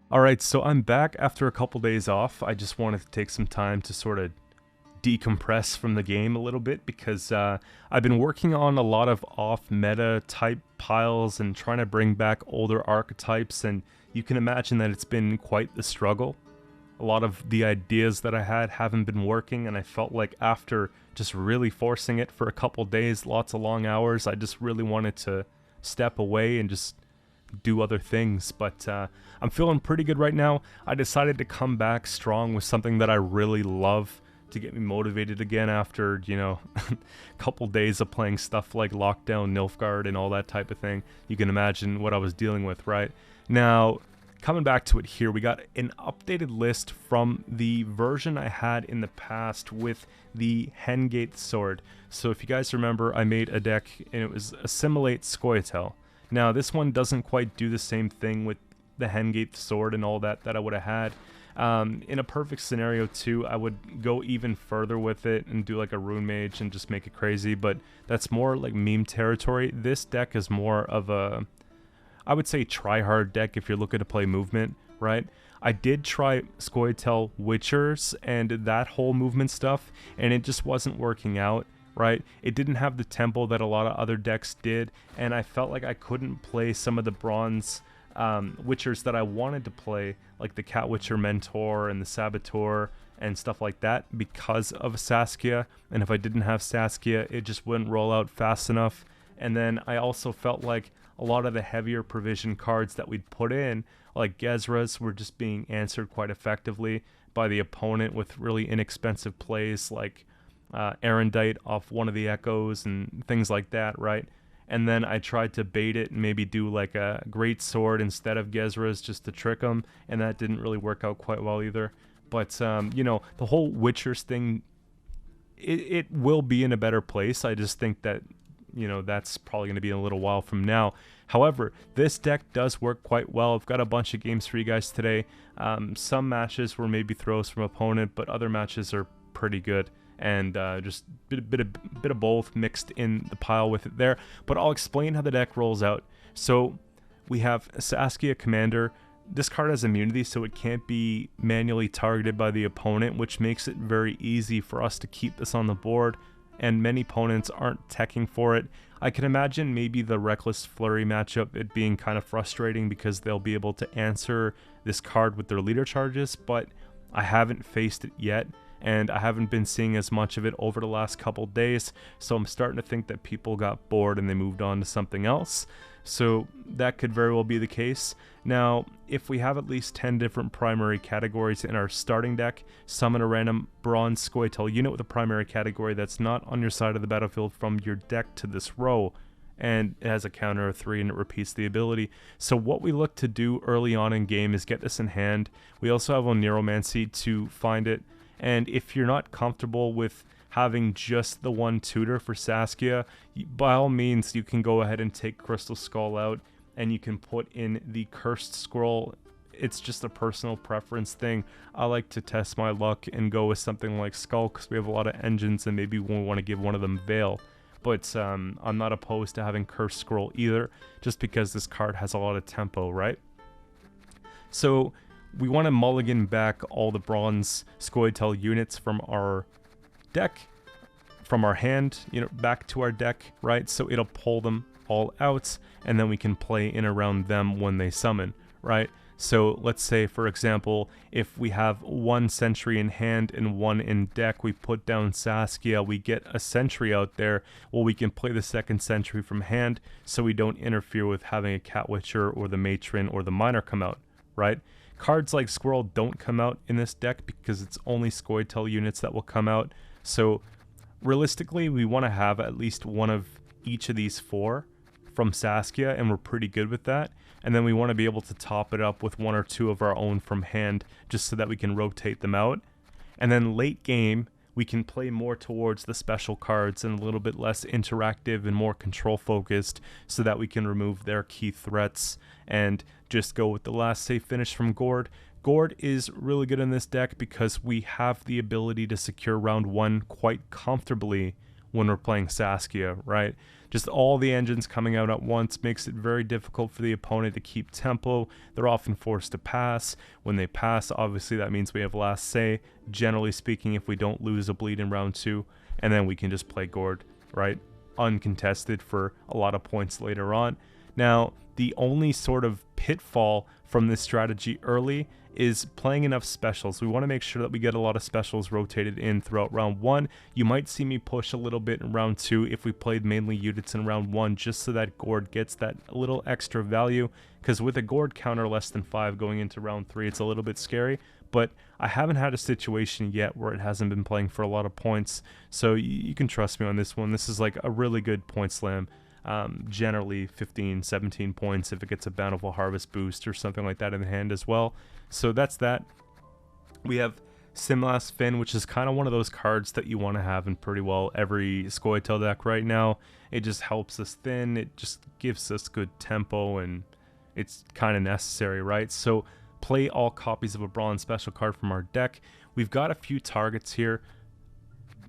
Alright, so I'm back after a couple days off. I just wanted to take some time to sort of decompress from the game a little bit because I've been working on a lot of off-meta type piles and trying to bring back older archetypes, and you can imagine that it's been quite the struggle. A lot of the ideas that I had haven't been working, and I felt like after just really forcing it for a couple days, lots of long hours, I just really wanted to step away and just do other things. But I'm feeling pretty good right now. I decided to come back strong with something that I really love to get me motivated again after, a couple days of playing stuff like Lockdown, Nilfgaard, and all that type of thing. You can imagine what I was dealing with, right? Now, coming back to it here, we got an updated list from the version I had in the past with the Hengate sword. So if you guys remember, I made a deck and it was Assimilate Scoia'tael. Now this one doesn't quite do the same thing with the Hengate sword and all that I would have had. In a perfect scenario too, I would go even further with it and do like a rune mage and just make it crazy, but that's more like meme territory. This deck is more of a, I would say, try-hard deck if you're looking to play movement, right? I did try Scoia'tael Witchers and that whole movement stuff, and it just wasn't working out, right? It didn't have the tempo that a lot of other decks did, and I felt like I couldn't play some of the bronze Witchers that I wanted to play, like the Cat Witcher Mentor and the Saboteur and stuff like that, because of Saskia. And if I didn't have Saskia, it just wouldn't roll out fast enough. And then I also felt like a lot of the heavier provision cards that we'd put in, like Gezra's, were just being answered quite effectively by the opponent with really inexpensive plays like Erendite off one of the Echoes and things like that, right? And then I tried to bait it and maybe do like a Great Sword instead of Gezra's just to trick them, and that didn't really work out quite well either. But, the whole Witchers thing, it will be in a better place. I just think that, that's probably going to be a little while from now. However, this deck does work quite well. I've got a bunch of games for you guys today. Some matches were maybe throws from opponent, but other matches are pretty good. And just a bit of both mixed in the pile with it there. But I'll explain how the deck rolls out. So we have Saskia Commander. This card has immunity, so it can't be manually targeted by the opponent, which makes it very easy for us to keep this on the board, and many opponents aren't teching for it. I can imagine maybe the Reckless Flurry matchup, it being kind of frustrating because they'll be able to answer this card with their leader charges, but I haven't faced it yet, and I haven't been seeing as much of it over the last couple days, so I'm starting to think that people got bored and they moved on to something else. So that could very well be the case. Now, if we have at least 10 different primary categories in our starting deck, summon a random bronze Scoia'tael unit with a primary category that's not on your side of the battlefield from your deck to this row, and it has a counter of 3 and it repeats the ability. So what we look to do early on in game is get this in hand. We also have Oneiromancy to find it. And if you're not comfortable with having just the one tutor for Saskia, by all means you can go ahead and take Crystal Skull out and you can put in the Cursed Scroll. It's just a personal preference thing. I like to test my luck and go with something like Skull because we have a lot of engines and maybe we want to give one of them Veil. But I'm not opposed to having Cursed Scroll either, just because this card has a lot of tempo, right? So we want to mulligan back all the bronze Scoia'tael units from our deck, from our hand, back to our deck, right? So it'll pull them all out, and then we can play in around them when they summon, right? So let's say, for example, if we have one sentry in hand and one in deck, we put down Saskia, we get a sentry out there, well, we can play the second sentry from hand so we don't interfere with having a Cat Witcher or the Matron or the Miner come out, right? Cards like Squirrel don't come out in this deck because it's only Scoia'tael units that will come out. So realistically, we want to have at least one of each of these 4 from Saskia, and we're pretty good with that. And then we want to be able to top it up with 1 or 2 of our own from hand, just so that we can rotate them out. And then late game, we can play more towards the special cards and a little bit less interactive and more control focused, so that we can remove their key threats and just go with the last safe finish from Gord. Gord is really good in this deck because we have the ability to secure round 1 quite comfortably when we're playing Saskia, right? Just all the engines coming out at once makes it very difficult for the opponent to keep tempo. They're often forced to pass. When they pass, obviously that means we have last say, generally speaking, if we don't lose a bleed in round 2, and then we can just play Gord, right? Uncontested for a lot of points later on. Now, the only sort of pitfall from this strategy early is playing enough specials. We want to make sure that we get a lot of specials rotated in throughout round 1. You might see me push a little bit in round 2 if we played mainly units in round 1, just so that Gord gets that little extra value, because with a Gord counter less than 5 going into round 3, it's a little bit scary. But I haven't had a situation yet where it hasn't been playing for a lot of points, so you can trust me on this one. This is like a really good point slam. Generally 15, 17 points if it gets a Bountiful Harvest boost or something like that in the hand as well. So that's that. We have Simlas Fin, which is kind of one of those cards that you want to have in pretty well every Scoia'tael deck right now. It just helps us thin, it just gives us good tempo, and it's kind of necessary, right? So play all copies of a Bronze special card from our deck. We've got a few targets here.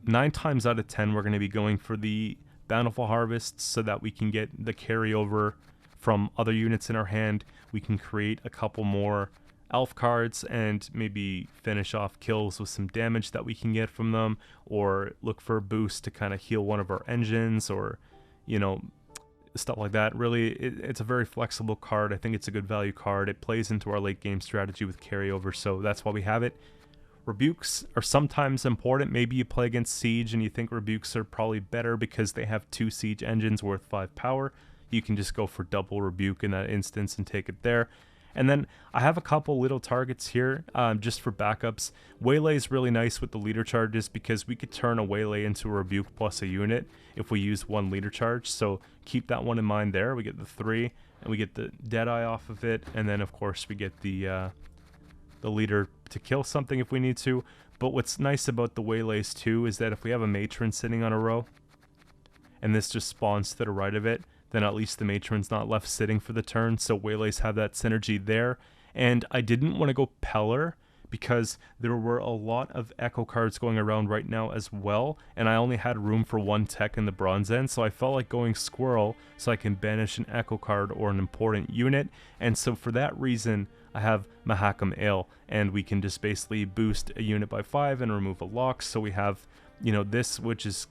9 times out of 10 we're going to be going for the Bountiful Harvests so that we can get the carryover from other units in our hand. We can create a couple more elf cards and maybe finish off kills with some damage that we can get from them, or look for a boost to kind of heal one of our engines, or, you know, stuff like that. Really, it's a very flexible card. I think it's a good value card. It plays into our late game strategy with carryover, so that's why we have it. Rebukes are sometimes important. Maybe you play against Siege and you think Rebukes are probably better because they have 2 Siege engines worth 5 power. You can just go for double Rebuke in that instance and take it there. And then I have a couple little targets here just for backups. Waylay is really nice with the leader charges because we could turn a Waylay into a Rebuke plus a unit if we use 1 leader charge. So keep that one in mind there. We get the 3 and we get the Deadeye off of it. And then of course we get the leader to kill something if we need to. But what's nice about the Waylays too is that if we have a Matron sitting on a row and this just spawns to the right of it, then at least the Matron's not left sitting for the turn, so Waylays have that synergy there. And I didn't want to go Peller because there were a lot of Echo cards going around right now as well, and I only had room for 1 tech in the bronze end, so I felt like going Squirrel so I can banish an Echo card or an important unit. And so for that reason, I have Mahakam Ale, and we can just basically boost a unit by 5 and remove a lock. So we have, you know, this, which is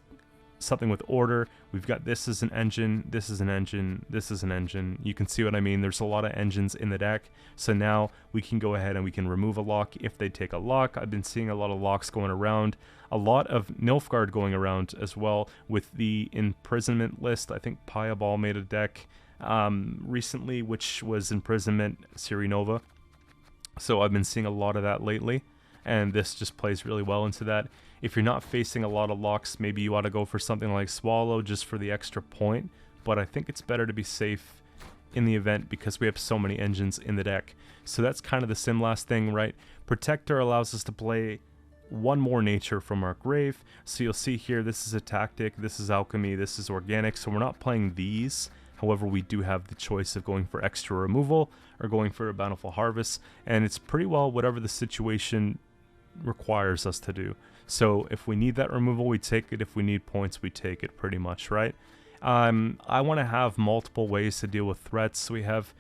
something with order. We've got this as an engine, this is an engine, this is an engine. You can see what I mean. There's a lot of engines in the deck. So now we can go ahead and we can remove a lock if they take a lock. I've been seeing a lot of locks going around, a lot of Nilfgaard going around as well with the Imprisonment list. I think Piaball made a deck recently, which was Imprisonment Sirinova. So I've been seeing a lot of that lately, and this just plays really well into that. If you're not facing a lot of locks, maybe you ought to go for something like Swallow just for the extra point, but I think it's better to be safe in the event because we have so many engines in the deck. So that's kind of the Simlas thing, right? Protector allows us to play 1 more nature from our grave. So you'll see here, this is a tactic, this is alchemy, this is organic, so we're not playing these. However, we do have the choice of going for extra removal or going for a Bountiful Harvest, and it's pretty well whatever the situation requires us to do. So if we need that removal, we take it. If we need points, we take it, pretty much, right? I want to have multiple ways to deal with threats. So we have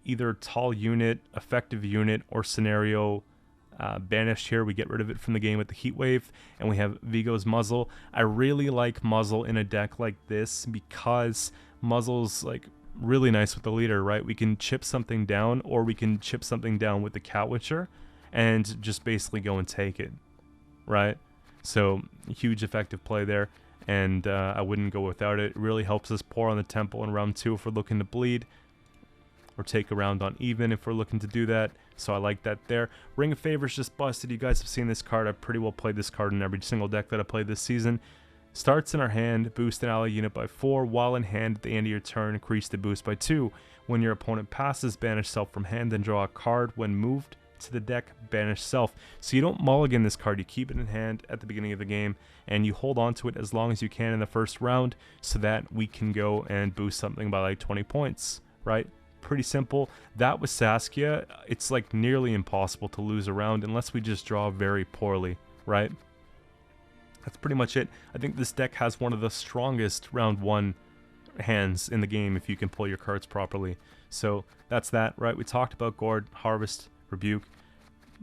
either tall unit, effective unit, or scenario banished here. We get rid of it from the game with the Heat Wave, and we have Vigo's Muzzle. I really like Muzzle in a deck like this because Muzzle's like really nice with the leader, right? We can chip something down, or we can chip something down with the Catwitcher and just basically go and take it, right? So huge effective play there, and I wouldn't go without it. It really helps us pour on the tempo in round 2 if we're looking to bleed, or take a round on even if we're looking to do that. So I like that there. Ring of Favors just busted. You guys have seen this card. I've pretty well played this card in every single deck that I played this season. Starts in our hand, boost an ally unit by 4. While in hand at the end of your turn, increase the boost by 2. When your opponent passes, banish self from hand and draw a card. When moved to the deck, banish self. So you don't mulligan this card, you keep it in hand at the beginning of the game, and you hold on to it as long as you can in the first round so that we can go and boost something by like 20 points, right? Pretty simple. That was Saskia. It's like nearly impossible to lose a round unless we just draw very poorly, right? That's pretty much it. I think this deck has one of the strongest round 1 hands in the game if you can pull your cards properly. So that's that, right? We talked about Gourd, Harvest, Rebuke.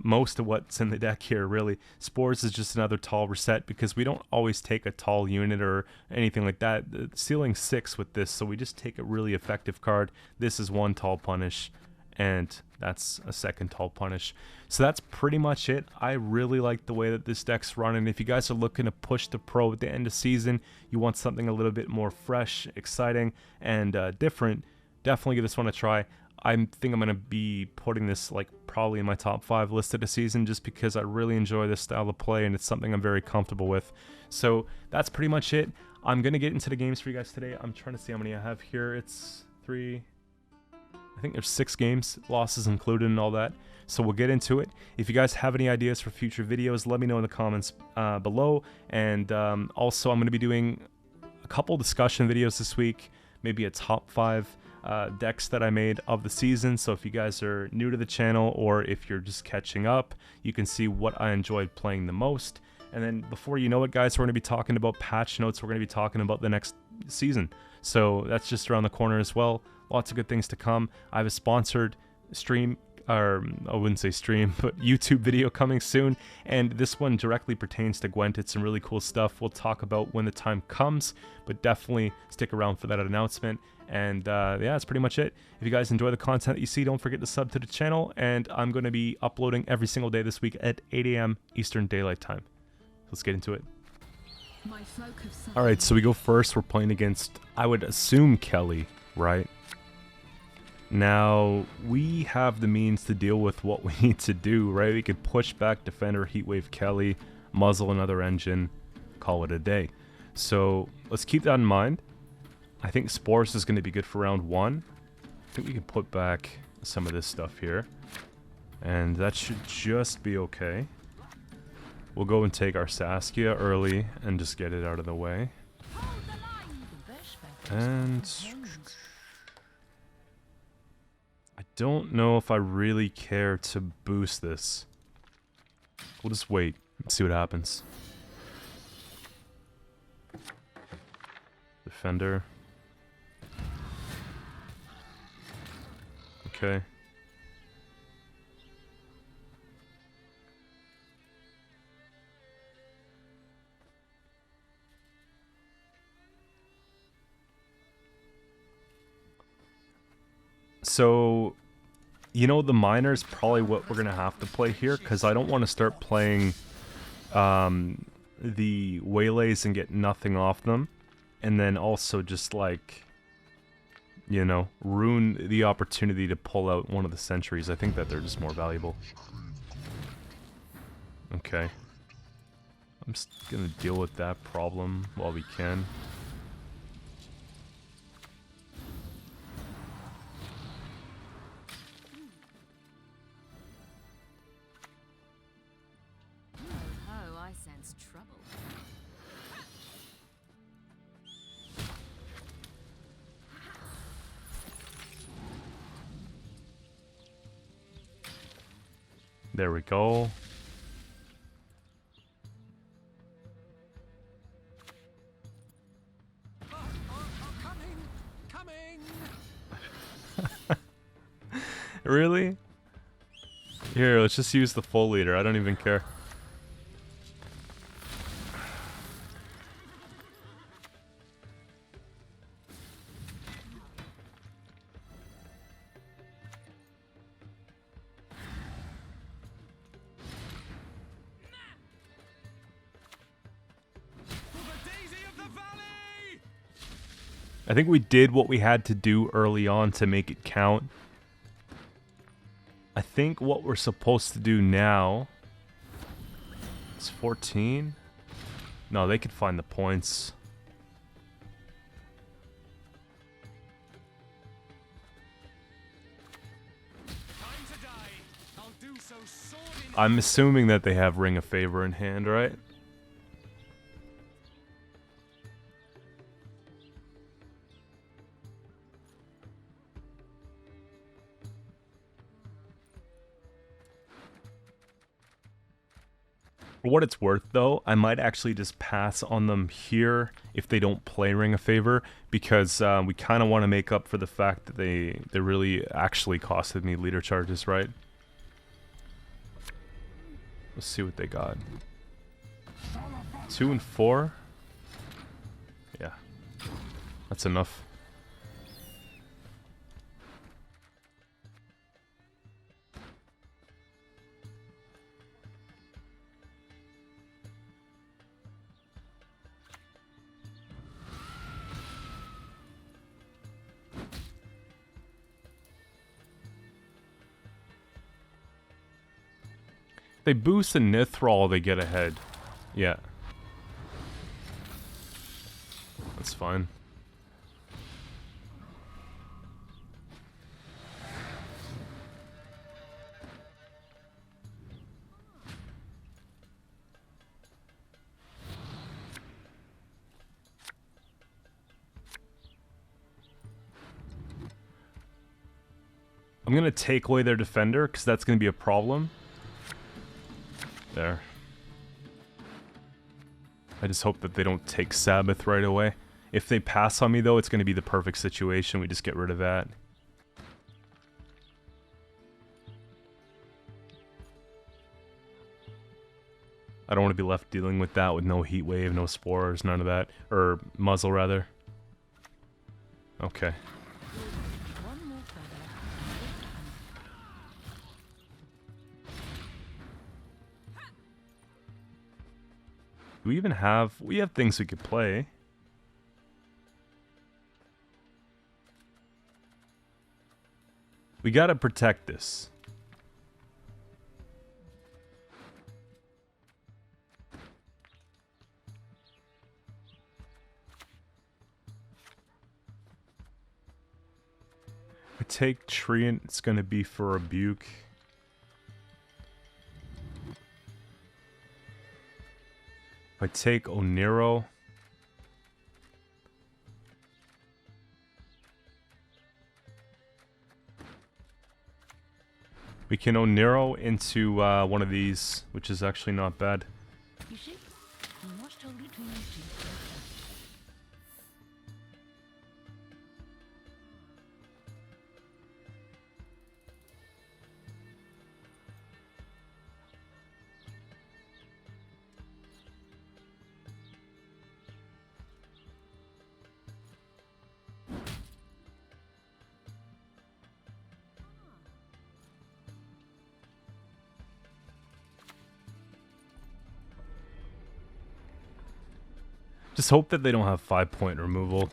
Most of what's in the deck here, really. Spores is just another tall reset because we don't always take a tall unit or anything like that. The ceiling's 6 with this, so we just take a really effective card. This is 1 tall punish, and that's a 2nd tall punish. So that's pretty much it. I really like the way that this deck's running. If you guys are looking to push the pro at the end of season, you want something a little bit more fresh, exciting, and different, definitely give this one a try. I think I'm going to be putting this like probably in my top 5 list of the season just because I really enjoy this style of play and it's something I'm very comfortable with. So that's pretty much it. I'm going to get into the games for you guys today. I'm trying to see how many I have here. It's 3... I think there's 6 games, losses included and all that. So we'll get into it. If you guys have any ideas for future videos, let me know in the comments below. And also I'm going to be doing a couple discussion videos this week, maybe a top 5 decks that I made of the season. So if you guys are new to the channel or if you're just catching up, you can see what I enjoyed playing the most. And then before you know it, guys, we're going to be talking about patch notes. We're going to be talking about the next season. So that's just around the corner as well. Lots of good things to come. I have a sponsored stream, or I wouldn't say stream, but YouTube video coming soon. And this one directly pertains to Gwent. It's some really cool stuff we'll talk about when the time comes, but definitely stick around for that announcement. And yeah, that's pretty much it. If you guys enjoy the content that you see, don't forget to sub to the channel. And I'm going to be uploading every single day this week at 8 a.m. Eastern Daylight Time. Let's get into it. Alright, so we go first. We're playing against, I would assume, Kelly, right? Now, we have the means to deal with what we need to do, right? We could push back Defender, Heatwave Kelly, muzzle another engine, call it a day. So, let's keep that in mind. I think Spores is going to be good for round 1. I think we can put back some of this stuff here. And that should just be okay. We'll go and take our Saskia early and just get it out of the way. And I don't know if I really care to boost this. We'll just wait and see what happens. Defender. Okay. So, you know, the miner is probably what we're going to have to play here, because I don't want to start playing the waylays and get nothing off them, and then also just, like, you know, ruin the opportunity to pull out one of the sentries. I think that they're just more valuable. Okay. I'm just going to deal with that problem while we can. There we go. Really? Here, let's just use the full leader. I don't even care. I think we did what we had to do early on to make it count. I think what we're supposed to do now... It's 14? No, they could find the points. I'm assuming that they have Ring of Favor in hand, right? For what it's worth, though, I might actually just pass on them here if they don't play Ring a Favor, because we kind of want to make up for the fact that they really actually costed me leader charges, right? Let's see what they got. 2 and 4? Yeah. That's enough. They boost a Nithral, they get ahead. Yeah. That's fine. I'm going to take away their defender, because that's going to be a problem. There. I just hope that they don't take Sabbath right away. If they pass on me, though, it's going to be the perfect situation. We just get rid of that. I don't want to be left dealing with that with no heat wave, no spores, none of that. Or muzzle, rather. Okay. Do we even have... We have things we could play. We gotta protect this. I take Treant, it's gonna be for Rebuke. If I take Oniro, we can Oniro into one of these, which is actually not bad. Just hope that they don't have 5-point removal.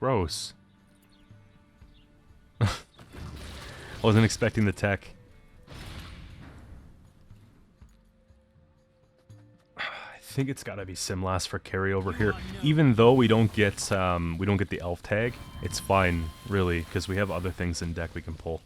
Gross. I wasn't expecting the tech. I think it's gotta be Simlast for carryover here. Even though we don't get the elf tag, it's fine, really, because we have other things in deck we can pull.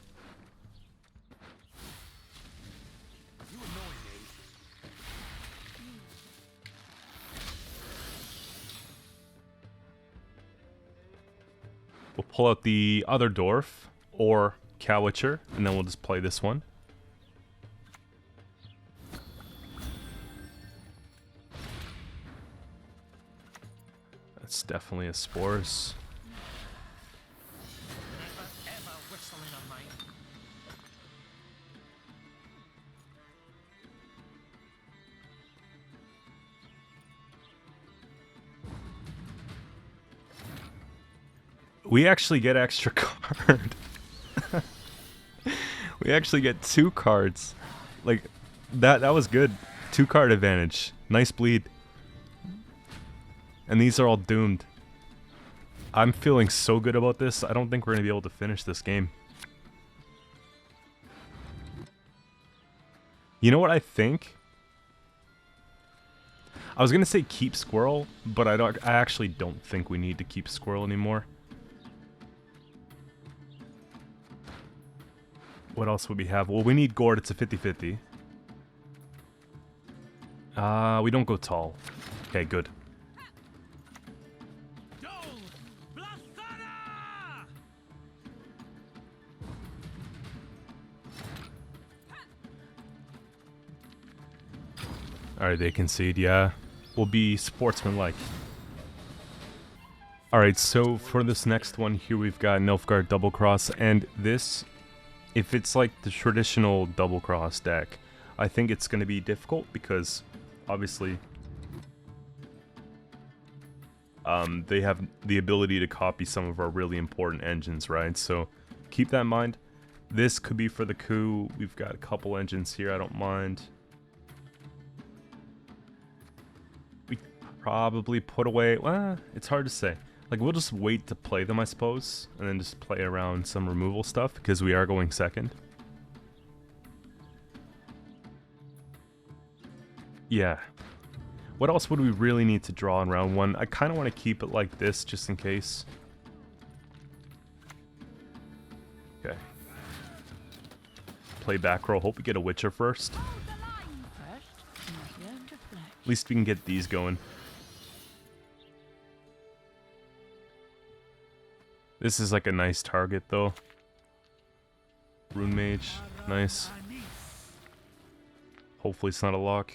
We'll pull out the other dwarf, or Cowitcher, and then we'll just play this one. That's definitely a Spores. We actually get extra card. We actually get 2 cards. Like, that was good. 2 card advantage. Nice bleed. And these are all doomed. I'm feeling so good about this. I don't think we're going to be able to finish this game. You know what I think? I was going to say keep Squirrel, but I actually don't think we need to keep Squirrel anymore. What else would we have? Well, we need Gord. It's a 50-50. We don't go tall. Okay, good. Alright, they concede, yeah. We'll be sportsmanlike. Alright, so for this next one here we've got Nilfgaard Double Cross, and this, if it's like the traditional Double Cross deck, I think it's going to be difficult because, obviously, they have the ability to copy some of our really important engines, right? So keep that in mind. This could be for the coup. We've got a couple engines here, I don't mind. We probably put away, well, it's hard to say. Like, we'll just wait to play them, I suppose, and then just play around some removal stuff, because we are going second. Yeah. What else would we really need to draw in round one? I kind of want to keep it like this, just in case. Okay. Play back row. Hope we get a Witcher first. At least we can get these going. This is like a nice target, though. Rune Mage. Nice. Hopefully it's not a lock.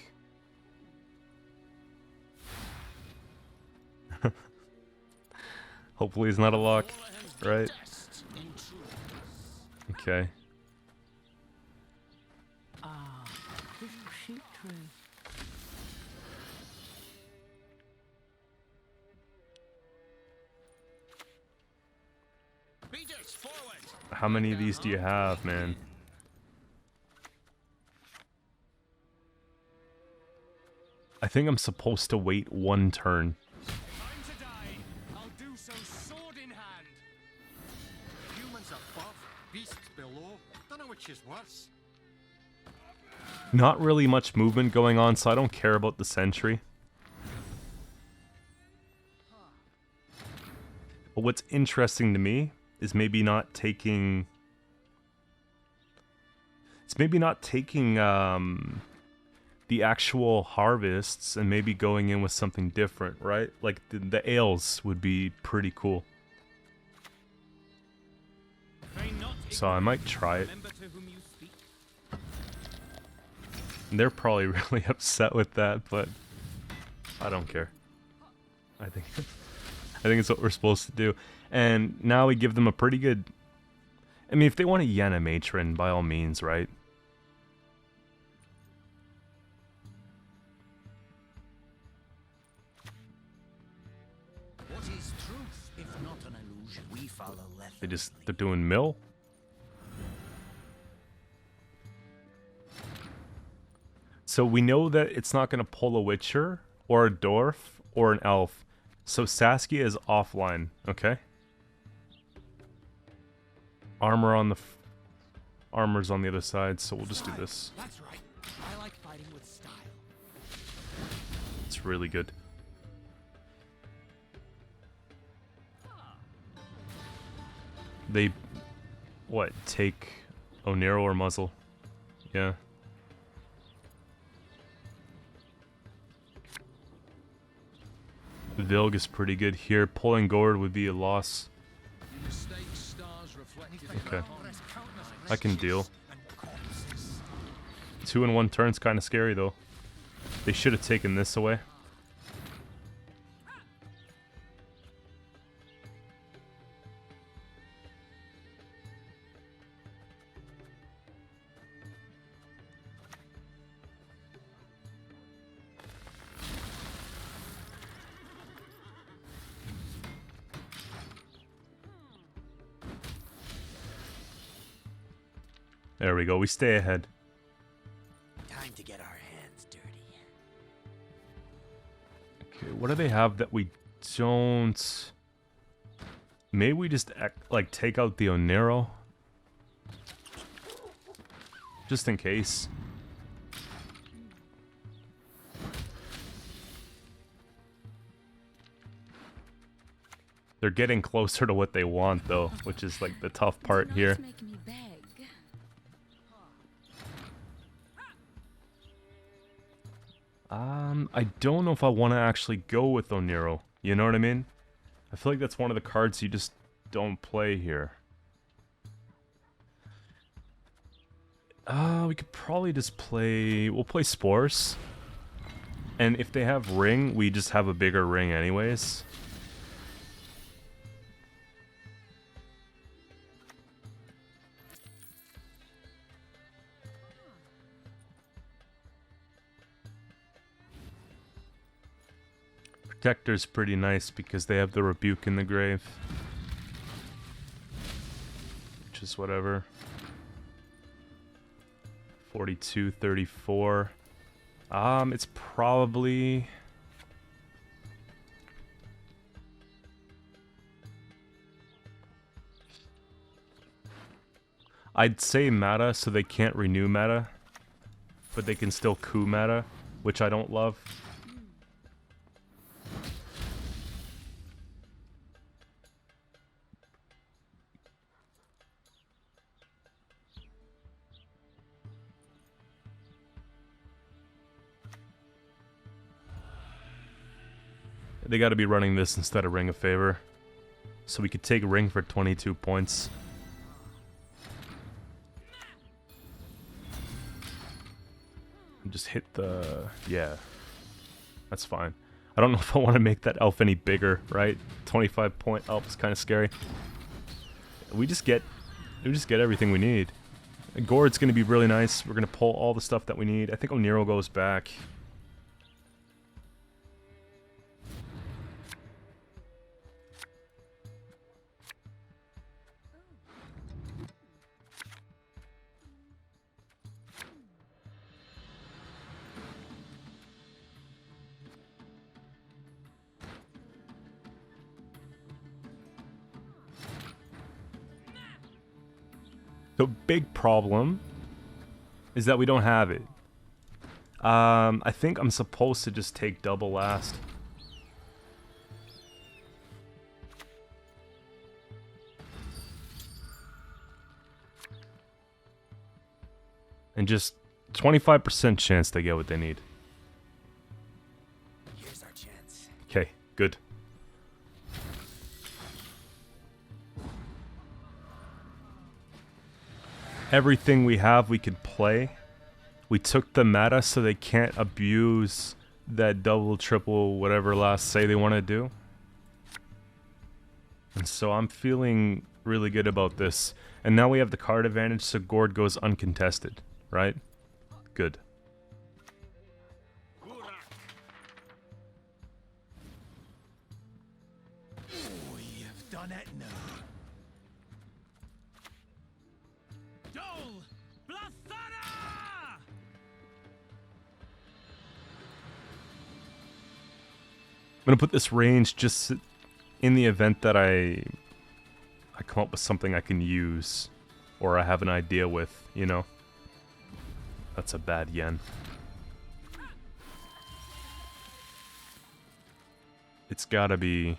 Hopefully it's not a lock, right? Okay. How many of these do you have, man? I think I'm supposed to wait one turn. Not really much movement going on, so I don't care about the sentry. But what's interesting to me is maybe not taking... It's maybe not taking the actual harvests and maybe going in with something different, right? Like the ales would be pretty cool. So I might try it. They're probably really upset with that, but I don't care. I think it's what we're supposed to do. And now we give them a pretty good... I mean, if they want a Yenna Matron, by all means, right? What is truth, if not an illusion? We follow left. They're doing mill? So we know that it's not going to pull a Witcher, or a Dwarf, or an Elf. So Saskia is offline, okay? Armor on the... Armor's on the other side, so we'll just do this. That's right. I like fighting with style. It's really good. They... What? Take Onero or Muzzle? Yeah. Vilg is pretty good here. Pulling Gord would be a loss. Okay. I can deal. 2 in 1 turn's kind of scary, though. They should have taken this away. There we go, we stay ahead. Time to get our hands dirty. Okay, what do they have that we don't... Maybe we just, like, take out the Onero? Just in case. They're getting closer to what they want, though, which is, like, the tough part here. I don't know if I want to actually go with Onero. You know what I mean? I feel like that's one of the cards you just don't play here. We could probably just play... We'll play Spores. And if they have ring, we just have a bigger ring anyways. Protector's pretty nice because they have the rebuke in the grave. Which is whatever. 42, 34. It's probably... I'd say meta, so they can't renew meta. But they can still coup meta, which I don't love. They gotta be running this instead of Ring of Favor. So we could take Ring for 22 points. And just hit the... yeah. That's fine. I don't know if I want to make that elf any bigger, right? 25 point elf is kind of scary. We just get everything we need. And Gord's gonna be really nice. We're gonna pull all the stuff that we need. I think Oniro goes back. The big problem is that we don't have it. I think I'm supposed to just take double last. And just 25% chance they get what they need. Here's our chance. Okay, good. Everything we have we could play. We took the meta so they can't abuse that double, triple, whatever last say they want to do. And so I'm feeling really good about this. And now we have the card advantage, so Gord goes uncontested, right? Good. We have done it now. I'm gonna put this range just in the event that I come up with something I can use, or I have an idea with, you know. That's a bad yen. It's gotta be...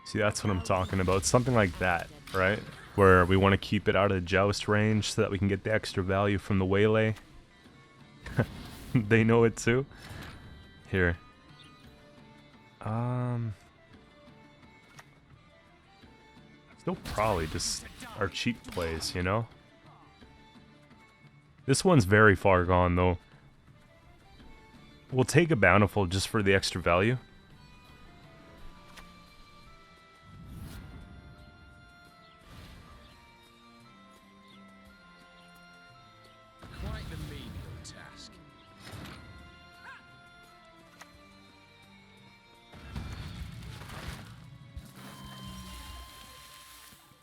See, that's what I'm talking about. Something like that, right? Where we want to keep it out of the joust range so that we can get the extra value from the waylay. They know it too. Here. Still probably just our cheap plays, you know? This one's very far gone, though. We'll take a Bountiful just for the extra value. Quite the menial task.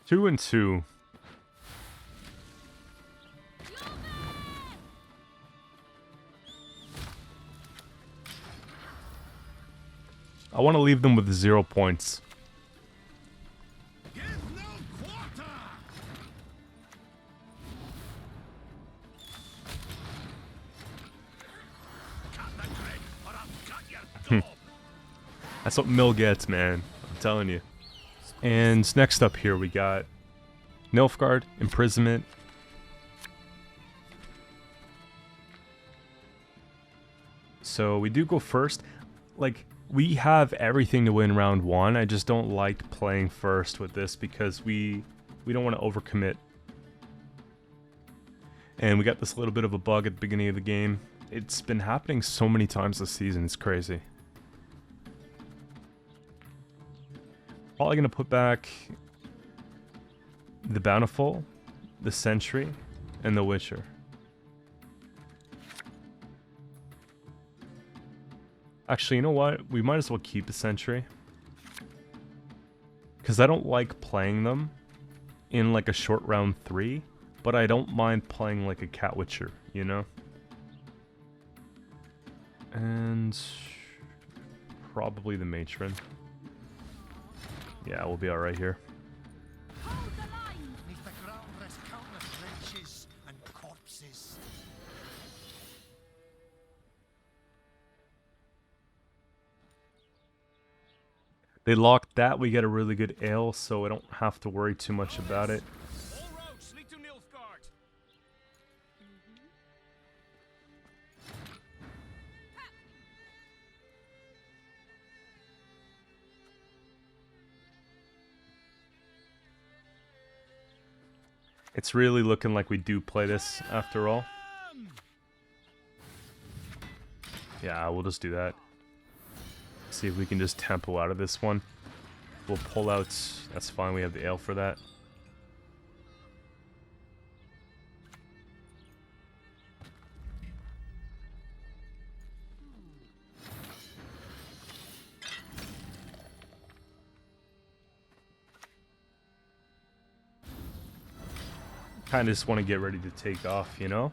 2 and 2. I want to leave them with 0 points. Give no quarter. Cut the grid, or I'll cut your gob. That's what Mill gets, man. I'm telling you. And next up here we got Nilfgaard, Imprisonment. So we do go first. Like, we have everything to win round 1. I just don't like playing first with this because we don't want to overcommit. And we got this little bit of a bug at the beginning of the game. It's been happening so many times this season, it's crazy. Probably going to put back the Bountiful, the Sentry, and the Witcher. Actually, you know what? We might as well keep a Sentry. Because I don't like playing them in like a short round 3, but I don't mind playing like a Cat Witcher, you know? And probably the Matron. Yeah, we'll be alright here. Hold the line! Beneath the ground rest countless wretches and corpses. They locked that, we get a really good ale, so I don't have to worry too much about it. All roads lead to Nilfgaard. It's really looking like we do play this after all. Yeah, we'll just do that. See if we can just tempo out of this one. We'll pull out. That's fine, we have the ale for that. Kind of just want to get ready to take off, you know?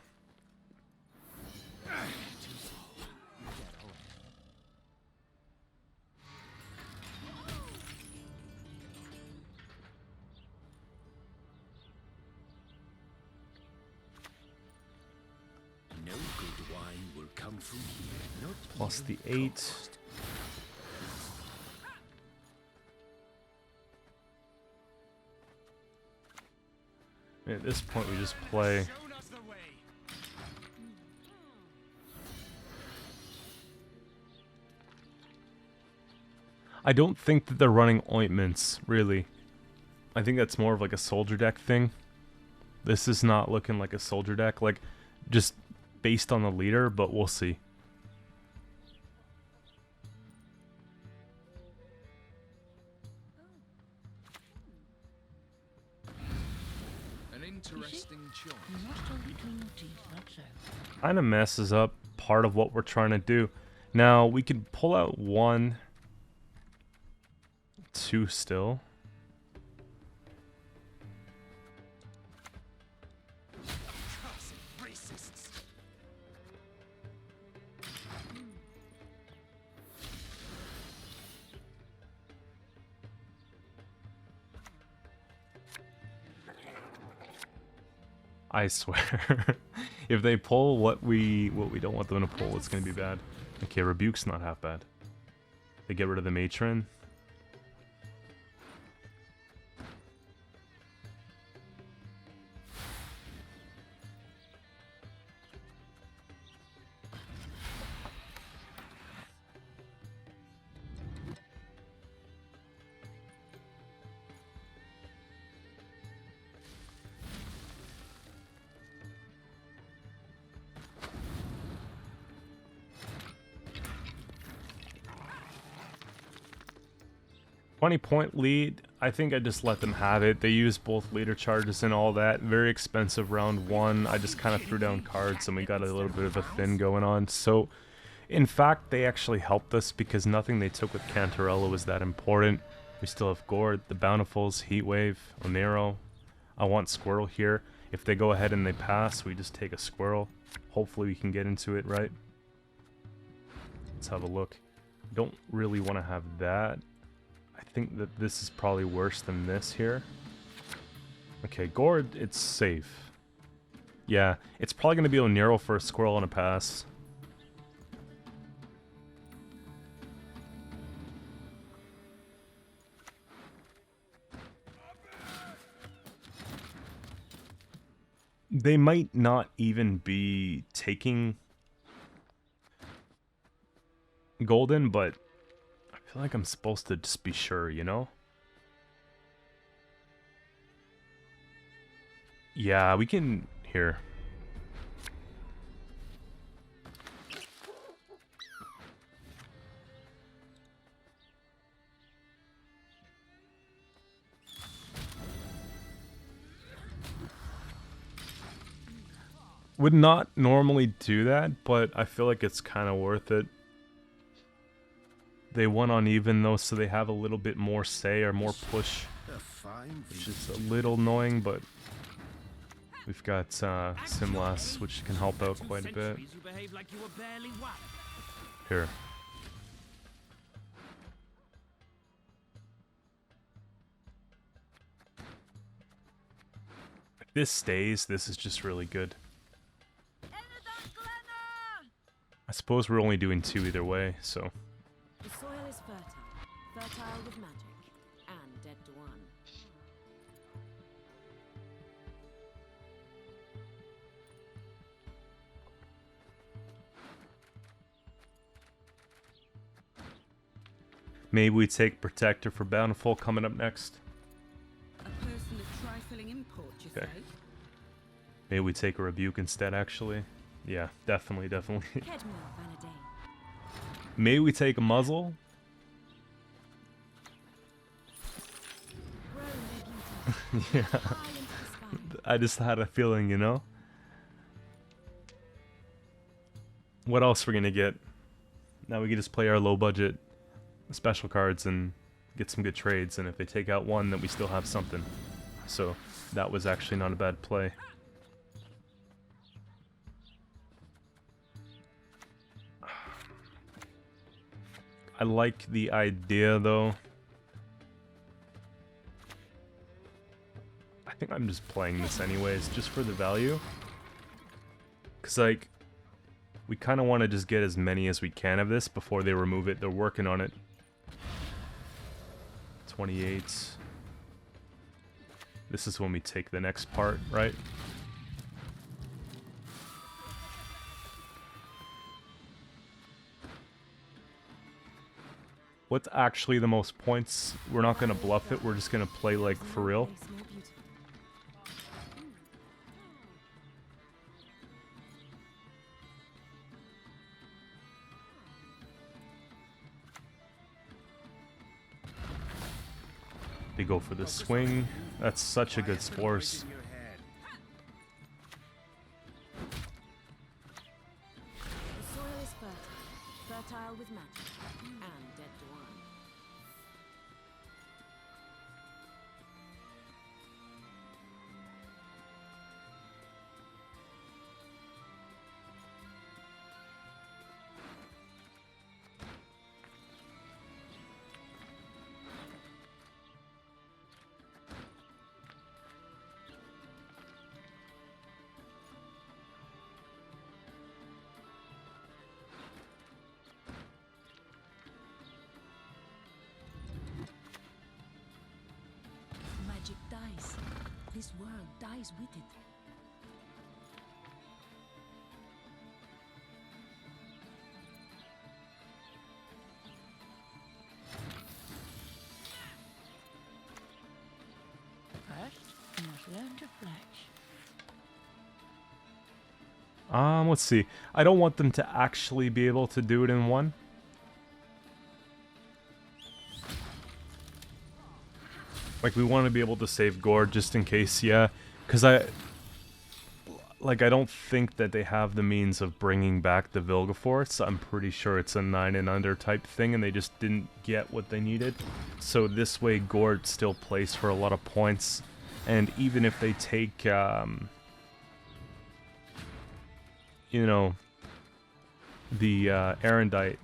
No good wine will come from here. Not Plus the even 8. cost. At this point, we just play. Shown us the way. I don't think that they're running ointments, really. I think that's more of like a soldier deck thing. This is not looking like a soldier deck, like just based on the leader, but we'll see. An interesting choice. You must hold between your teeth, not so. Kind of messes up part of what we're trying to do. Now, we could pull out 1, 2 still. Racists. I swear. If they pull what we don't want them to pull, it's gonna be bad. Okay, Rebuke's not half bad. They get rid of the Matron. .20 lead. I think I just let them have it. They used both leader charges and all that. Very expensive round 1. I just kind of threw down cards and we got a little bit of a thin going on. So, in fact, they actually helped us because nothing they took with Cantarella was that important. We still have Gord, the Bountifuls, Heatwave, Onero. I want Squirrel here. If they go ahead and they pass, we just take a Squirrel. Hopefully we can get into it, right? Let's have a look. Don't really want to have that. I think that this is probably worse than this here. Okay, Gord, it's safe. Yeah, it's probably going to be Onero for a Squirrel and a pass. They might not even be taking golden, but I feel like I'm supposed to just be sure, you know? Yeah, we can... Here. Would not normally do that, but I feel like it's kind of worth it. They won on even though, so they have a little bit more say or more push, which is a little annoying, but we've got Simlas, which can help out quite a bit. Here. If this stays, this is just really good. I suppose we're only doing 2 either way, so... The soil is fertile with magic, and dead to one. Maybe we take Protector for Bountiful coming up next. A person of trifling import, you Okay. say? Maybe we take a Rebuke instead, actually. Yeah, definitely. Maybe we take a Muzzle. Yeah. I just had a feeling, you know? What else we're gonna get? Now we can just play our low budget special cards and get some good trades, and if they take out one, then we still have something. So that was actually not a bad play. I like the idea, though. I think I'm just playing this anyways, just for the value. Because, like, we kind of want to just get as many as we can of this before they remove it. They're working on it. 28. This is when we take the next part, right? What's actually the most points? We're not going to bluff it. We're just going to play, like, for real. They go for the swing. That's such a good spores. The soil is fertile with magic, and dead to one. Magic dies. This world dies with it. First, you must learn to fletch. Let's see. I don't want them to actually be able to do it in one. Like, we want to be able to save Gord just in case, yeah. Because I don't think that they have the means of bringing back the Vilgeforce. I'm pretty sure it's a 9 and under type thing, and they just didn't get what they needed. So this way, Gord still plays for a lot of points. And even if they take, you know, the Erendite,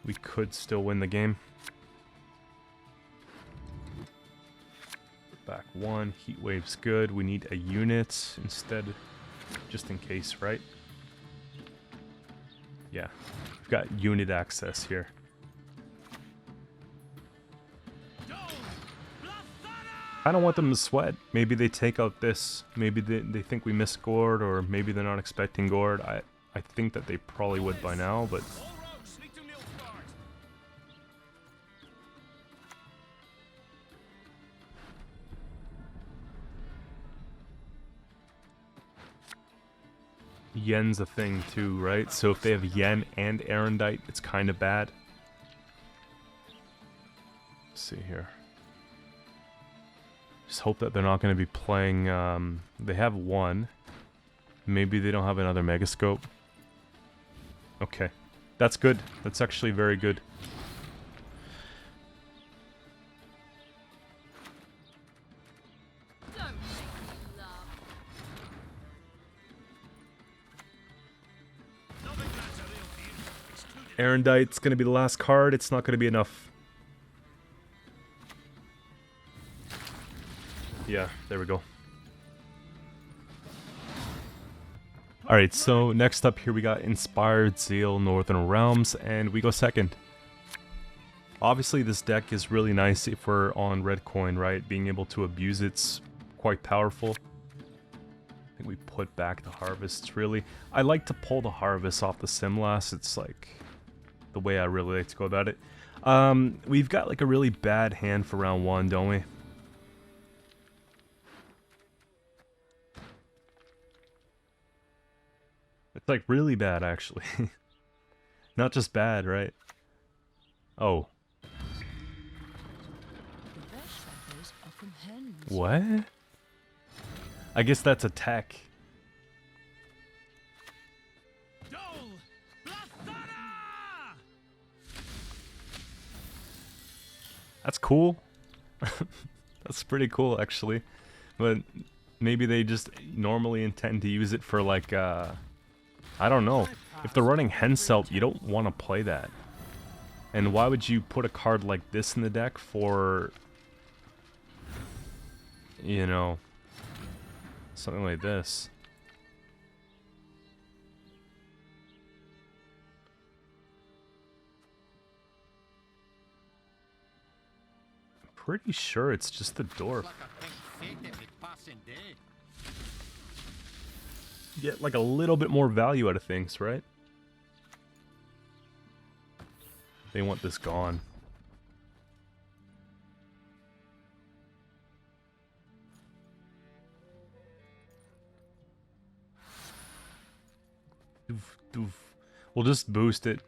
we could still win the game. Back 1, Heat Wave's good. We need a unit instead, just in case, right? Yeah, we've got unit access here. I don't want them to sweat. Maybe they take out this. Maybe they think we missed Gord, or maybe they're not expecting Gord. I think that they probably would by now, but Yen's a thing too, right? So if they have Yen and Erendite, it's kind of bad. Let's see here. Just hope that they're not going to be playing... they have one. Maybe they don't have another Megascope. Okay. That's good. That's actually very good. Erendite's going to be the last card. It's not going to be enough. Yeah, there we go. Alright, so next up here we got Inspired Zeal Northern Realms, and we go second. Obviously this deck is really nice if we're on red coin, right? Being able to abuse it's quite powerful. I think we put back the harvests, really. I like to pull the harvest off the Simlas. It's like the way I really like to go about it. We've got like a really bad hand for round one, don't we? It's like really bad, actually. Not just bad, right? Oh. What? I guess that's a tech. That's cool. That's pretty cool, actually. But maybe they just normally intend to use it for like, I don't know. If they're running Henselt, you don't want to play that. And why would you put a card like this in the deck for, you know, something like this? I'm pretty sure it's just the dwarf. Get like a little bit more value out of things, right? They want this gone. Doof, doof. We'll just boost it.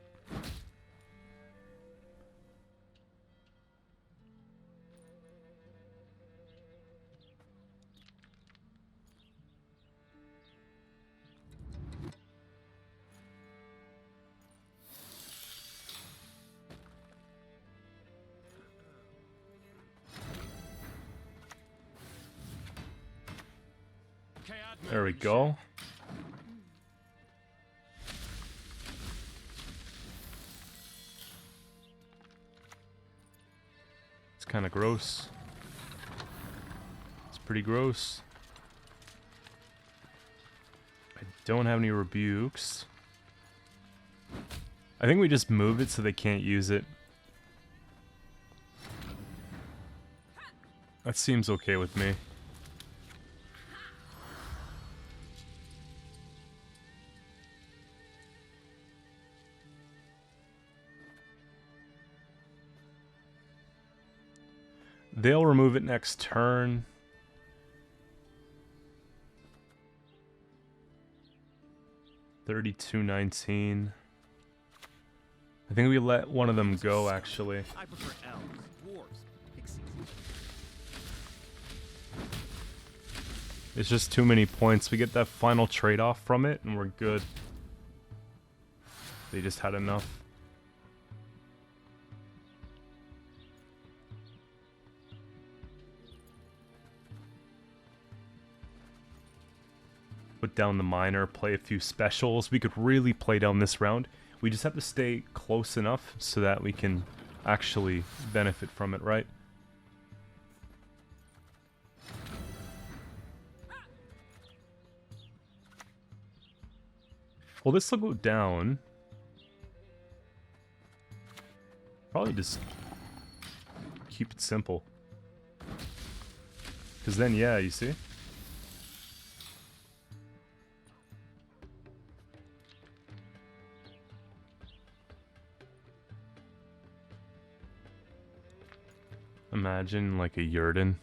There we go. It's kind of gross. It's pretty gross. I don't have any rebukes. I think we just move it so they can't use it. That seems okay with me. They'll remove it next turn. $32.19. I think we let one of them go, actually. I prefer elves, dwarves, pixies. It's just too many points. We get that final trade-off from it, and we're good. They just had enough. Put down the miner, play a few specials. We could really play down this round. We just have to stay close enough so that we can actually benefit from it, right? Well, this will go down. Probably just keep it simple. Because then, yeah, you see? Imagine like a Yurden.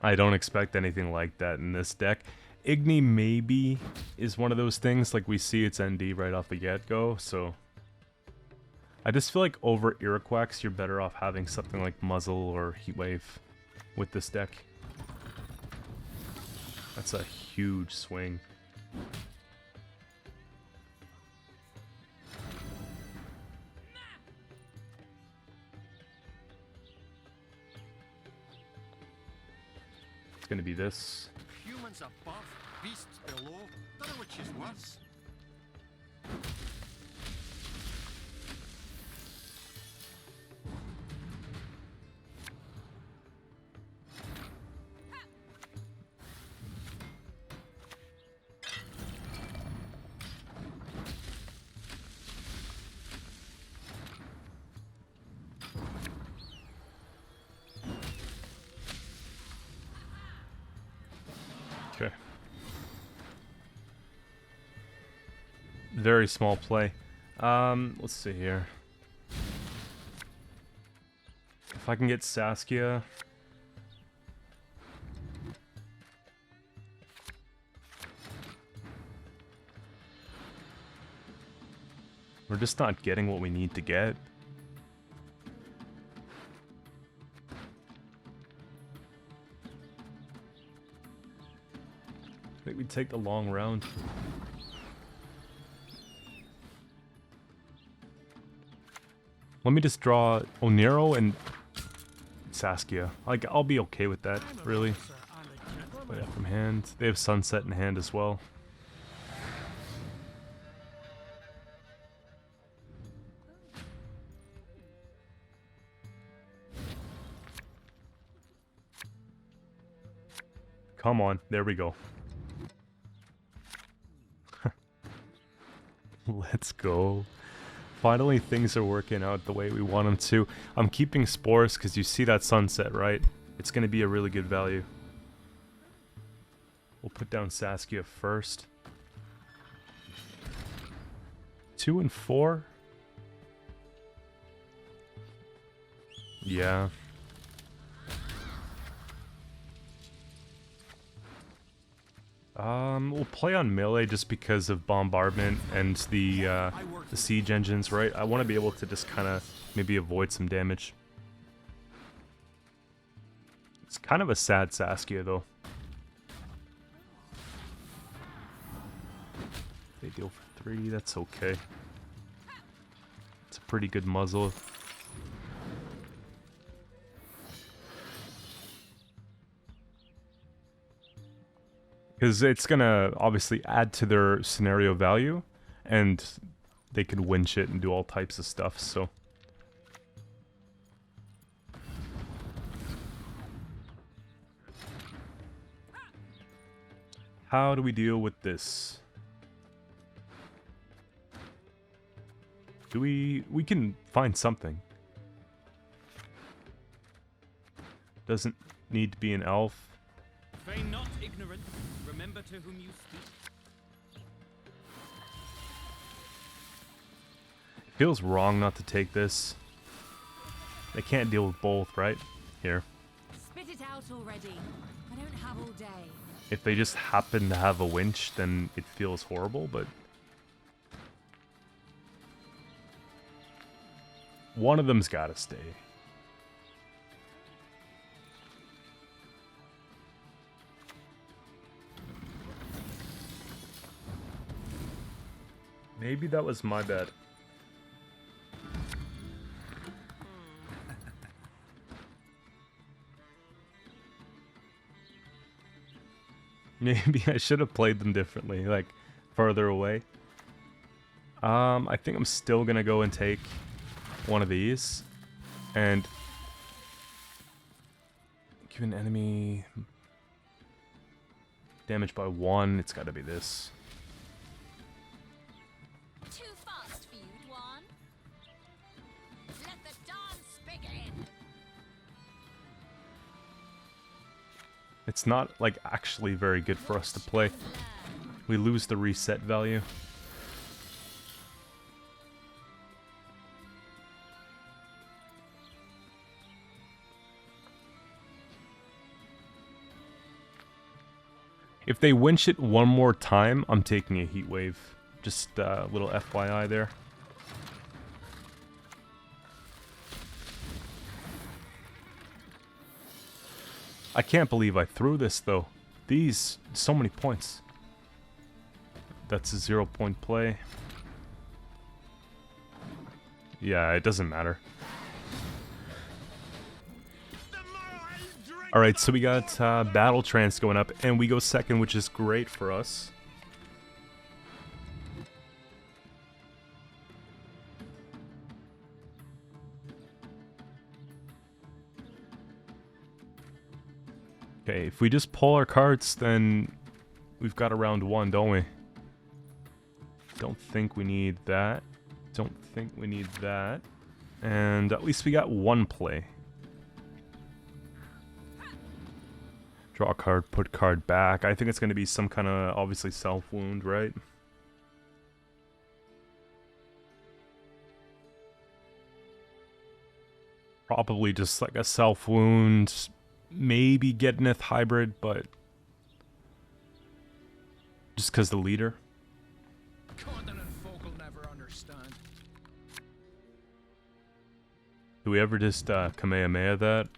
I don't expect anything like that in this deck. Igni maybe is one of those things, like we see it's ND right off the get-go, so... I just feel like over Iroquois, you're better off having something like Muzzle or Heatwave with this deck. That's a huge swing. It's gonna be this. Humans above, beasts below. Don't know which is worse. Okay. Very small play. Let's see here. If I can get Saskia. We're just not getting what we need to get. I think we take the long round. Let me just draw Onero and Saskia. Like, I'll be okay with that, really. Play that from hand. They have Sunset in hand as well. Come on, there we go. Let's go. Finally, things are working out the way we want them to. I'm keeping Spores because you see that Sunset, right? It's going to be a really good value. We'll put down Saskia first. 2 and 4? Yeah. We'll play on melee just because of bombardment and the siege engines, right? I want to be able to just kind of maybe avoid some damage. It's kind of a sad Saskia, though. They deal for 3, that's okay. It's a pretty good muzzle. Because it's gonna obviously add to their scenario value, and they can win shit and do all types of stuff, so... How do we deal with this? We can find something. Doesn't need to be an elf. Feign not ignorance. Remember to whom you speak. It feels wrong not to take this. They can't deal with both, right? Here. Spit it out already. I don't have all day. If they just happen to have a winch, then it feels horrible, but... One of them's gotta stay. Maybe that was my bad. Maybe I should have played them differently, like further away. I think I'm still gonna go and take one of these and give an enemy damage by 1. It's gotta be this. Too fast for you, Dwan. Let the dance begin. It's not like actually very good for us to play. We lose the reset value. If they winch it one more time, I'm taking a heat wave. Just a little FYI there. I can't believe I threw this though. These, so many points. That's a 0-point play. Yeah, it doesn't matter. Alright, so we got Battle Trance going up, and we go second, which is great for us. Okay, if we just pull our cards, then we've got a round 1, don't we? Don't think we need that. Don't think we need that. And at least we got 1 play. Draw a card, put card back. I think it's going to be some kind of, obviously, self-wound, right? Probably just like a self-wound. Maybe Gedneth hybrid, but just because the leader. Continent folk will never understand. Do we ever just Kamehameha that?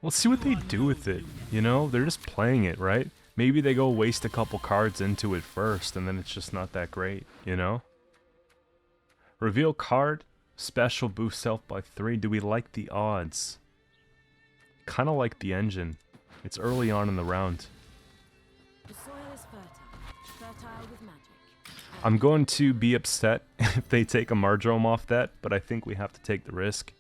We'll see what they do with it, you know? They're just playing it, right? Maybe they go waste a couple cards into it first, and then it's just not that great, you know? Reveal card, special boost self by 3. Do we like the odds? Kind of like the engine. It's early on in the round. The soil is fertile with magic. I'm going to be upset if they take a Mardrome off that, but I think we have to take the risk.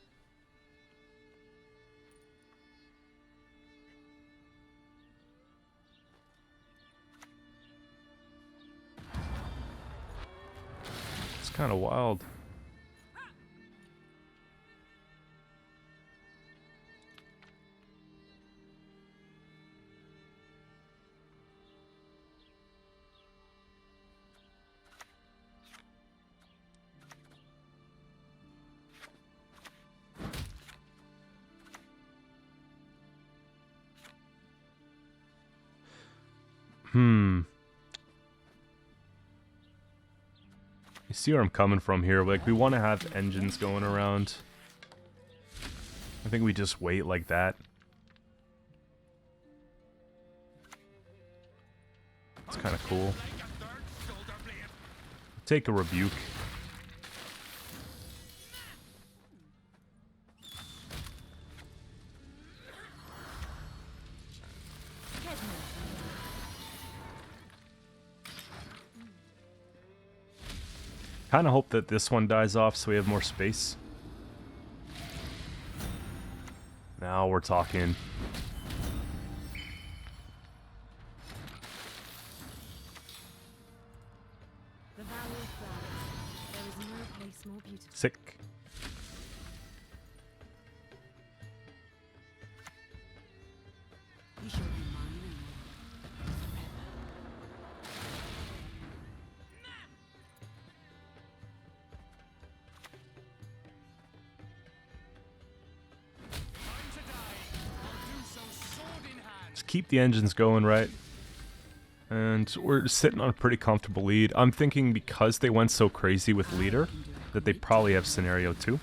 Kind of wild. You see where I'm coming from here? Like, we want to have engines going around. I think we just wait like that. It's kind of cool. Take a rebuke. Kind of hope that this one dies off so we have more space. Now we're talking. The valley of flowers. There is no place more beautiful. Sick. You shall be mine Just keep the engines going, right? And we're sitting on a pretty comfortable lead. I'm thinking because they went so crazy with leader, that they probably have scenario 2.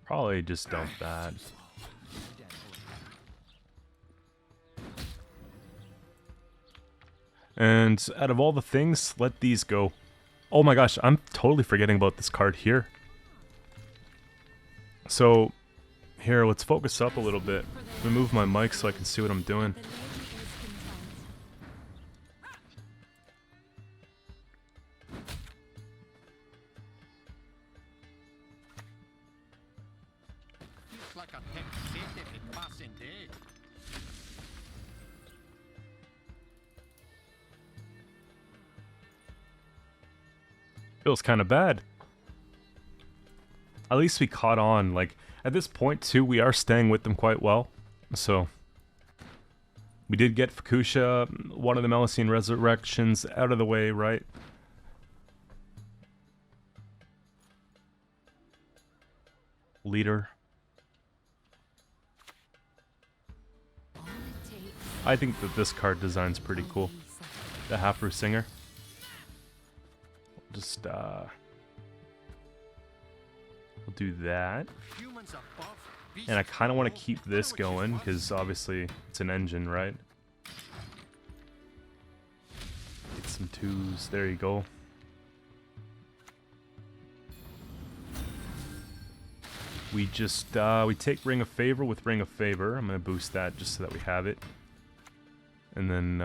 Probably just dump that. And out of all the things, let these go. Oh my gosh, I'm totally forgetting about this card here. So, here, let's focus up a little bit. Let me move my mic so I can see what I'm doing. Feels kind of bad. at least we caught on. Like, at this point, too, we are staying with them quite well. So, we did get Fukusha, one of the Melusine resurrections, out of the way, right? Leader. I think that this card design's pretty cool. The Hafru Singer. Just, we'll do that. And I kind of want to keep this going, because obviously it's an engine, right? Get some 2s. There you go. We just, we take Ring of Favor with Ring of Favor. I'm going to boost that just so that we have it. And then,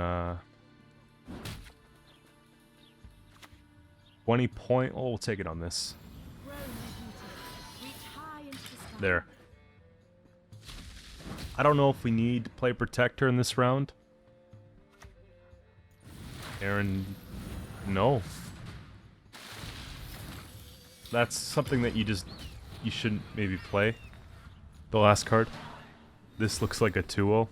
20 point. Oh, we'll take it on this. There. I don't know if we need to play Protector in this round. Aaron, no. That's something that you shouldn't maybe play. The last card. This looks like a 2-0.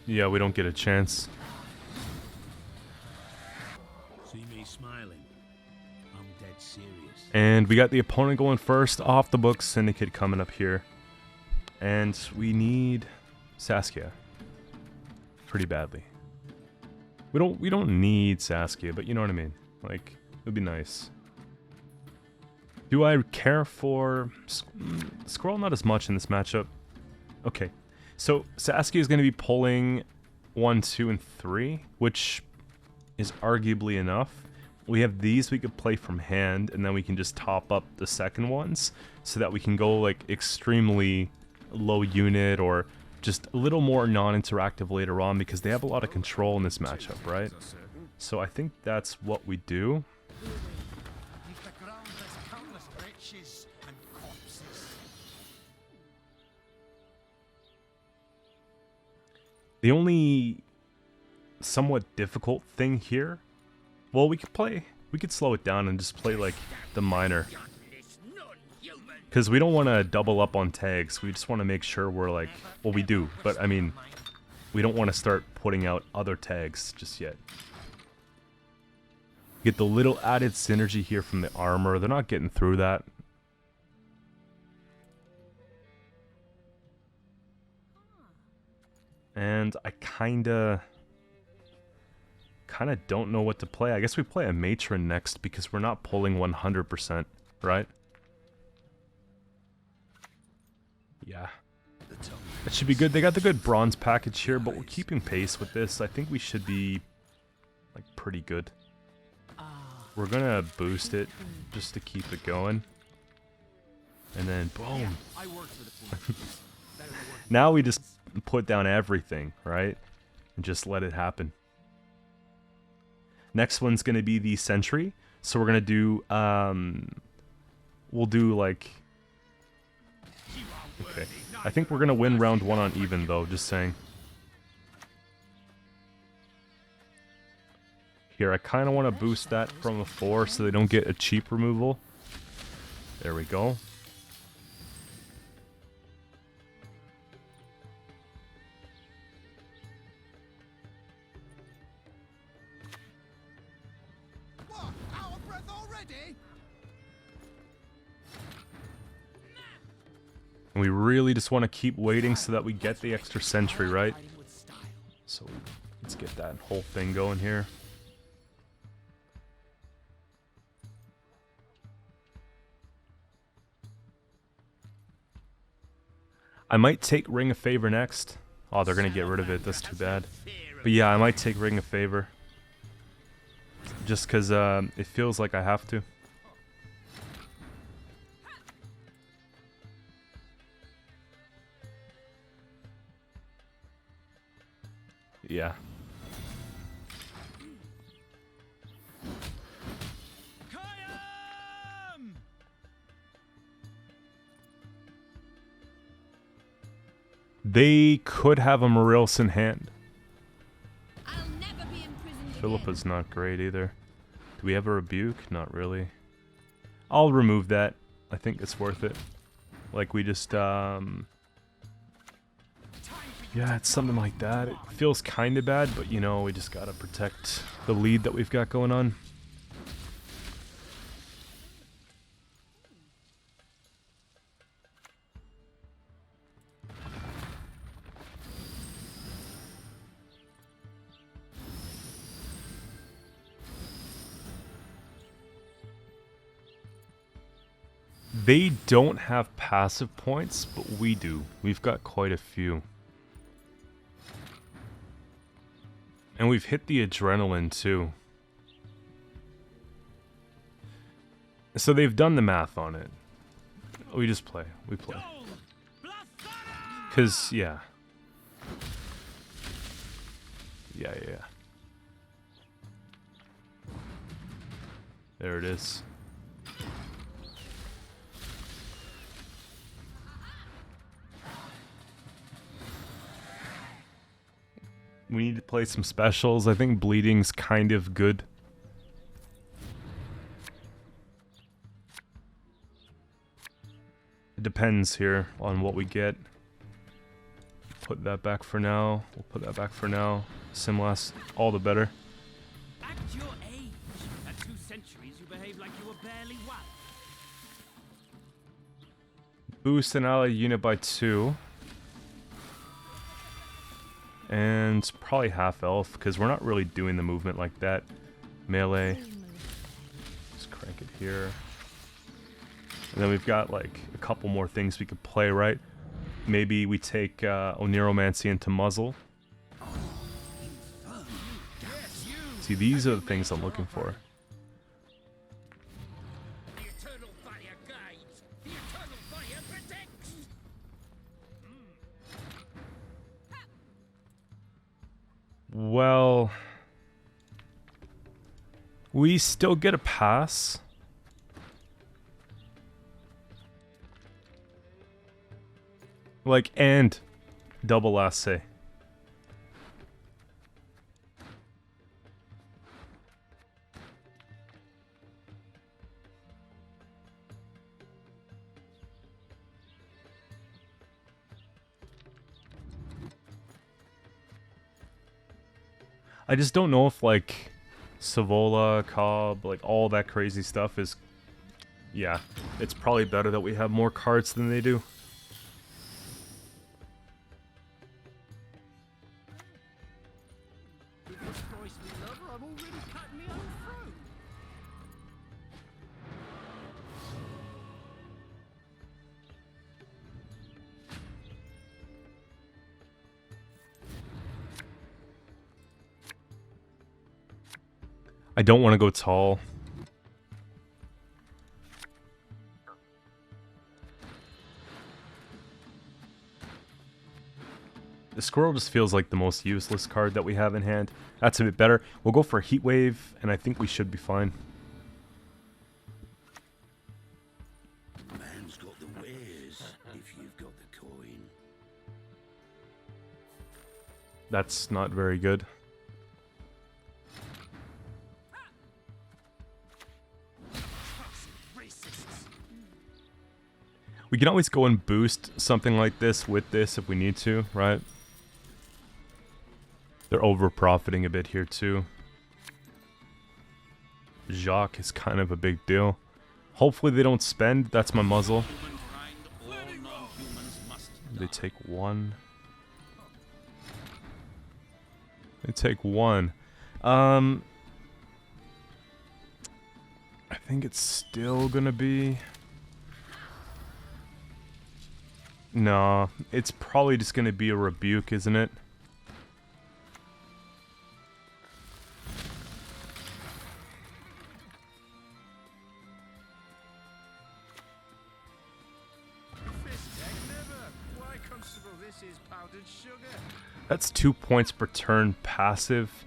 Yeah, we don't get a chance. See me smiling. I'm dead serious. And we got the opponent going first, off the books, Syndicate coming up here. And we need Saskia. Pretty badly. We don't need Saskia, but you know what I mean. Like, it would be nice. Do I care for Scroll? Not as much in this matchup. Okay. So, Saskia is going to be pulling 1, 2, and 3, which is arguably enough. We have these we could play from hand, and then we can just top up the second ones, so that we can go, like, extremely low unit, or just a little more non-interactive later on, because they have a lot of control in this matchup, right? So I think that's what we do. Neath the ground there's countless wretches and corpses. The only somewhat difficult thing here, well, we could slow it down and just play like the minor, because we don't want to double up on tags. We just want to make sure we're like, well, we do, but I mean, we don't want to start putting out other tags just yet. Get the little added synergy here from the armor. They're not getting through that. And I kinda don't know what to play. I guess we play a Matron next because we're not pulling 100%, right? Yeah. That should be good. They got the good bronze package here, but we're keeping pace with this. I think we should be, like, pretty good. We're gonna boost it just to keep it going. And then, boom. Now we just put down everything, right? And just let it happen. Next one's gonna be the Sentry. So we're gonna do, we'll do like... Okay. I think we're gonna win round 1 on even though, just saying. Here, I kind of want to boost that from a 4 so they don't get a cheap removal. There we go. What? Out of breath already? And we really just want to keep waiting so that we get the extra sentry, right? So let's get that whole thing going here. I might take Ring of Favor next. Oh, they're going to get rid of it. That's too bad. But yeah, I might take Ring of Favor. Just because it feels like I have to. Yeah. They could have a Morils in hand. I'll never be imprisoned Philippa's not great either. Do we have a rebuke? Not really. I'll remove that. I think it's worth it. Like we just, yeah, it's something like that. It feels kind of bad, but you know, we just gotta protect the lead that we've got going on. They don't have passive points, but we do. We've got quite a few. And we've hit the adrenaline too. So they've done the math on it. We just play. We play. Cause yeah. Yeah. There it is. We need to play some specials. I think bleeding's kind of good. It depends here on what we get. Put that back for now. We'll put that back for now. Simlas, all the better. At your age, at 2 centuries, you behave like you were barely one. Boost an ally unit by 2. And probably half elf, because we're not really doing the movement like that. Melee. Just crank it here. And then we've got like a couple more things we could play, right? Maybe we take Oniromancy into muzzle. See, these are the things I'm looking for. The eternal fire guides. The eternal fire protects. Well, we still get a pass. Like, and double assay. I just don't know if, like, Savola, Cobb, like, all that crazy stuff is... Yeah, it's probably better that we have more cards than they do. I don't want to go tall. The squirrel just feels like the most useless card that we have in hand. That's a bit better. We'll go for a heat wave, and I think we should be fine. Man's got the wares if you've got the coin. That's not very good. We can always go and boost something like this with this if we need to, right? They're over-profiting a bit here too. Jacques is kind of a big deal. Hopefully they don't spend. That's my muzzle. They take 1. They take 1. I think it's still gonna be... No, it's probably just gonna be a rebuke, isn't it? That's 2 points per turn passive.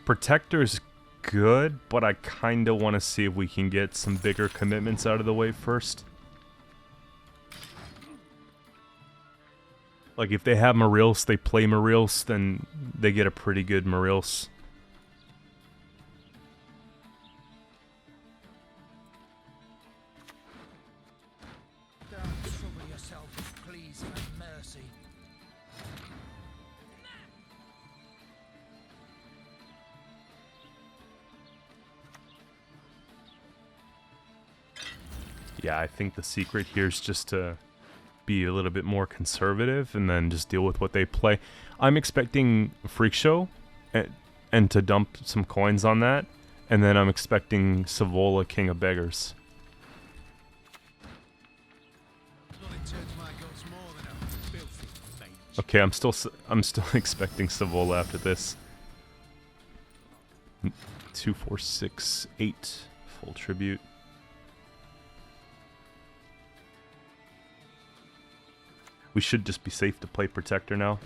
Protector's good, but I kinda wanna see if we can get some bigger commitments out of the way first. Like, if they have Marils, they play Marils, then they get a pretty good Marils. Don't trouble yourself, please, for mercy. Yeah, I think the secret here is just to be a little bit more conservative and then just deal with what they play. I'm expecting Freak Show and to dump some coins on that, and then I'm expecting Savola, King of Beggars. Nothing turns my guts more than a filthy mage. Okay, I'm still expecting Savola after this. 2, 4, 6, 8 full tribute. We should just be safe to play Protector now.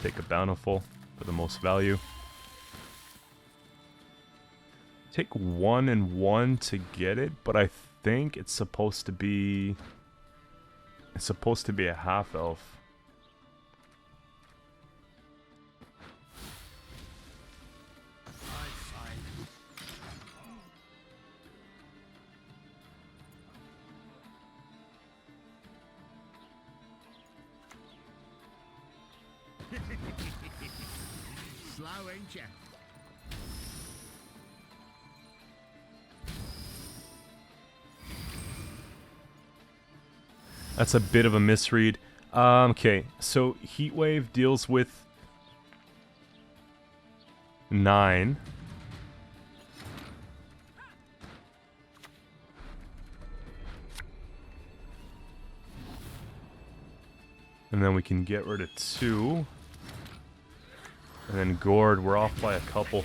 Take a Bountiful for the most value. Take 1 and 1 to get it, but I think it's supposed to be... It's supposed to be a half-elf. Slow, ain't ya? That's a bit of a misread. Okay, so Heatwave deals with 9. And then we can get rid of 2. And then Gord, we're off by a couple.